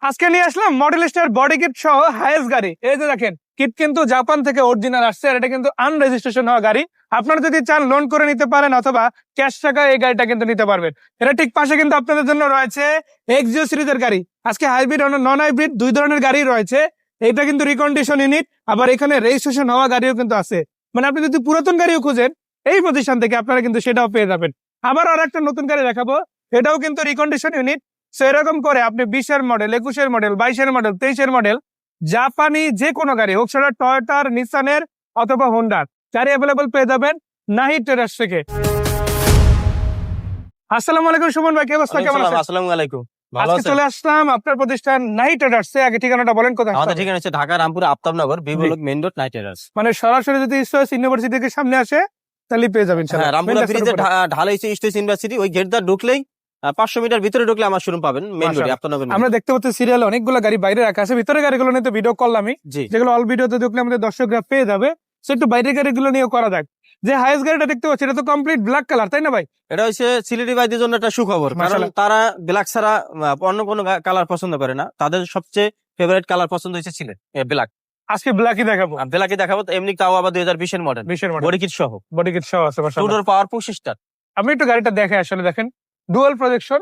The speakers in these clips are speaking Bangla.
আজকে নিয়ে আসলাম মডেল স্টার বডি কিট সহ হাইয়েস্ট গাড়ি। এই যে দেখেন, কিট কিন্তু জাপান থেকে অরিজিনাল আসছে, আর এটা কিন্তু আনরেজিস্ট্রেশন হওয়া গাড়ি। আপনারা যদি চান লোন করে নিতে পারেন অথবা ক্যাশ টাকায় এই গাড়িটা কিন্তু নিতে পারবেন। এটা ঠিক পাশে কিন্তু আপনাদের জন্য রয়েছে এক্সিও সিরিজের গাড়ি। আজকে হাইব্রিড ও নন হাইব্রিড দুই ধরনের গাড়ি রয়েছে। এটা কিন্তু রিকন্ডিশন ইউনিট, আবার এখানে রেজিস্ট্রেশন হওয়া গাড়িও কিন্তু আছে। মানে আপনি যদি পুরাতন গাড়িও খুঁজেন এই প্রতিষ্ঠান থেকে আপনারা কিন্তু সেটাও পেয়ে যাবেন। আবার আর একটা নতুন গাড়ি দেখাবো, এটাও কিন্তু রিকন্ডিশন ইউনিট। সেরকম করে আপনি 20-এর মডেল, 21-এর মডেল, 22-এর মডেল, 23-এর মডেল, জাপানি যে কোনো গাড়ি হোক, সেটা টয়োটার, নিসানের অথবা হোন্ডার গাড়ি অ্যাভেলেবল পেয়ে যাবেন নাহিদ ট্রেডার্স থেকে। আসসালামু আলাইকুম সুমন ভাই, কি অবস্থা, কেমন আছেন? আসসালামু আলাইকুম, ভালো আজকে আছেন? চলে আসলাম আপনার প্রতিষ্ঠান নাহিদ ট্রেডার্স এ। আগে ঠিকানাটা বলেন কোথায়? আমাদের ঠিকানা হচ্ছে Dhaka Rampur Aftabnagar বিবলক main road night Riders. মানে সরাসরি যদি ইস্ট ইউনিভার্সিটি থেকে সামনে আসে তাহলে পেয়ে যাবেন। হ্যাঁ, রামপুরা ব্রিজে ঢালাই হচ্ছে ইস্ট ইউনিভার্সিটি, ওই গেটটা ঢুকলেই 500 মিটার ভিতরে ঢুকলে আমার শোরুম পাবেন মেইন রোডে আফতাবনগর। আমরা দেখতে পাচ্ছি সিরিয়ালে অনেকগুলো গাড়ি বাইরে রাখা আছে, ভিতরে গাড়িগুলো নিয়ে তো ভিডিও করলামই, জি, যেগুলো অল ভিডিওতে দেখলে আমাদের দর্শকরা পেয়ে যাবে। সো একটু বাইরের গাড়িগুলো নিয়ে করা যাক। যে হাইয়েস্ট গাড়িটা দেখতে পাচ্ছি, এটা তো কমপ্লিট ব্ল্যাক কালার, তাই না ভাই? এটা হচ্ছে সিলেটি ভাইদের জন্য একটা সুখবর, কারণ মাশাআল্লাহ। তারা ব্ল্যাক ছাড়া অন্য কোনো কালার পছন্দ করে না। তাদের সবচেয়ে ফেভারিট কালার পছন্দ হচ্ছে সিলেট ব্ল্যাক। আজকে ব্ল্যাকই দেখাবো। ব্ল্যাকই দেখাবো, এমনি তাও আবার 2020-এর মডেল, 20-এর মডেল, বডি কিট সহ, বডি কিট সহ আছে। মাশাআল্লাহ, টুডোর পাওয়ার পুশ স্টার্ট। আমি একটু গাড়িটা দেখে আসলে দেখেন, ডুয়াল প্রজেকশন,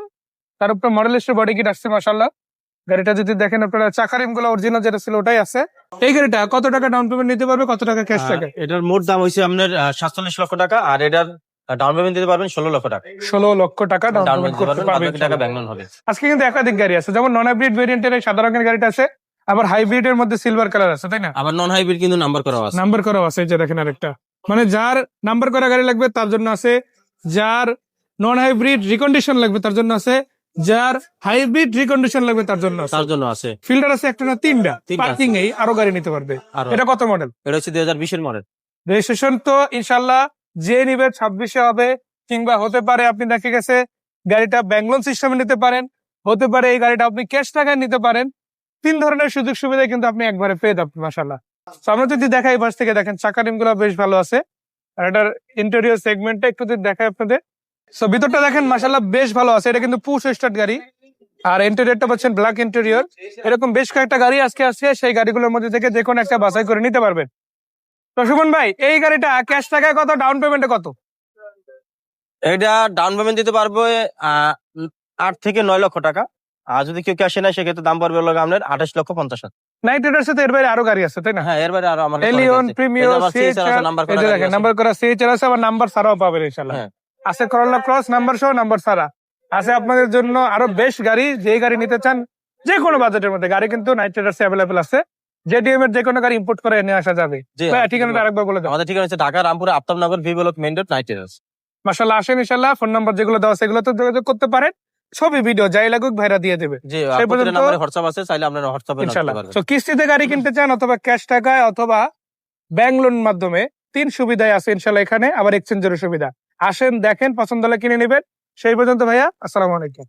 তার উপরে মডেলিস্টের বডি কিট আসছে। মাশাআল্লাহ, গাড়িটা যদি দেখেন আপনারা চাকা রিম গুলো অরিজিনাল যেটা ছিল ওটাই আছে। এই গাড়িটা কত টাকা ডাউন পেমেন্ট নিতে পারবে, কত টাকা ক্যাশ টাকা? এটার মোট দাম হচ্ছে আপনার 47 লক্ষ টাকা, আর এটার ডাউন পেমেন্ট দিতে পারবেন 16 লক্ষ টাকা। 16 লক্ষ টাকা ডাউন ডাউন পেমেন্ট পেমেন্ট করতে দিতে পারবেন, পারবে বাকি টাকা ব্যাংক লোন হবে। আজকে কিন্তু একাধিক গাড়ি আছে, যেমন নন হাইব্রিড ভেরিয়েন্টের সাদা রঙের গাড়িটা আছে, আবার হাইব্রিড এর মধ্যে সিলভার কালার আছে, তাই না? আবার নন হাইব্রিড কিন্তু নাম্বার করা আছে। নাম্বার করা আছে, এই যে দেখেন আরেকটা। মানে যার নাম্বার করা গাড়ি লাগবে তার জন্য আছে, যার নন হাইব্রিড রিকন্ডিশন লাগবে তার জন্য আছে, যার হাইব্রিড রিকন্ডিশন লাগবে তার জন্য আছে। তার জন্য আছে ফিল্টার আছে একটা না তিনটা, তিনটা পার্কিং এই আরো গাড়ি নিতে পারবে। আরো। এটা কত মডেল? এটা হচ্ছে 2020-এর মডেল। রেজিস্ট্রেশন তো ইনশাল্লাহ যে নিবে 26-এ হবে, কিংবা হতে পারে আপনি দেখে গেছে গাড়িটা ব্যাংক লোন সিস্টেমে নিতে পারেন, হতে পারে এই গাড়িটা আপনি ক্যাশ টাকায় নিতে পারেন। 3 ধরনের সুযোগ সুবিধা কিন্তু আপনি একবারে পেয়ে যাবেন মাশাআল্লাহ। তো আমরা যদি দেখাই পাশ থেকে, দেখেন চাকা রিম গুলো বেশ ভালো আছে, আর এটার ইন্টেরিয়র সেগমেন্টটা একটু যদি দেখাই আপনাদের। সো ভিতরটা দেখেন মাশাআল্লাহ বেশ ভালো আছে, এটা কিন্তু পুশ স্টার্ট গাড়ি, আর ইন্টেরিয়রটা পাচ্ছেন ব্ল্যাক ইন্টেরিয়র। এরকম বেশ কয়েকটা গাড়ি আজকে আছে, সেই গাড়িগুলোর মধ্যে থেকে যে কোনো একটা বাছাই করে নিতে পারবেন। তো সুমন ভাই, এই গাড়িটা ক্যাশ টাকায় কত, ডাউন পেমেন্টে কত? এটা ডাউন পেমেন্ট দিতে পারবো 8 থেকে 9 লক্ষ টাকা, আর যদি কেউ ক্যাশে নেয় সেক্ষেত্রে দাম পড়বে হলো আপনার 28,50,000। নাইট রাইডার্স এর বাইরে আরো গাড়ি আছে, তাই না? হ্যাঁ, এর বাইরে আরো আমার এলিয়ন, প্রিমিয়ার, নাম্বার এই যে দেখেন নাম্বার করা সিএইচআর আছে, আবার নাম্বার ছাড়াও পাবেন ইনশাআল্লাহ। হ্যাঁ। আছে করোলা ক্রস নাম্বার সহ, নাম্বার ছাড়া আছে আপনাদের জন্য আরো বেশ গাড়ি। যে গাড়ি নিতে চান যে কোনো বাজেটের মধ্যে গাড়ি কিন্তু নাইট রাইডার্স অ্যাভেলেবল আছে। জেডিএম এর যে কোনো গাড়ি ইম্পোর্ট করে নিয়ে আসা যাবে। ভাই ঠিকানাটা আরেকবার বলে দাও। আমাদের ঠিকানা হচ্ছে Dhaka রামপুরে Aftabnagar বিবলক main road night Riders. মাশাআল্লাহ, আসেন ইনশাআল্লাহ। ফোন নাম্বার যেগুলো দেওয়া সেগুলো তো যোগাযোগ করতে পারেন, ছবি ভিডিও যাই লাগুক ভাইরা দিয়ে দেবে। জি, সেই প্রতিটা পর্যন্ত নম্বরে হোয়াটসঅ্যাপ আছে, চাইলে আপনারা হোয়াটসঅ্যাপে নক করতে ইনশাআল্লাহ। পারবেন। তো কিস্তিতে গাড়ি কিনতে চান অথবা ক্যাশ টাকায় অথবা ব্যাংক লোন মাধ্যমে, 3 সুবিধাই আছে ইনশাআল্লাহ এখানে। আবার এক্সচেঞ্জের সুবিধা। আসেন, দেখেন, পছন্দ হলে কিনে নেবেন। সেই পর্যন্ত ভাইয়া, আসসালামু আলাইকুম।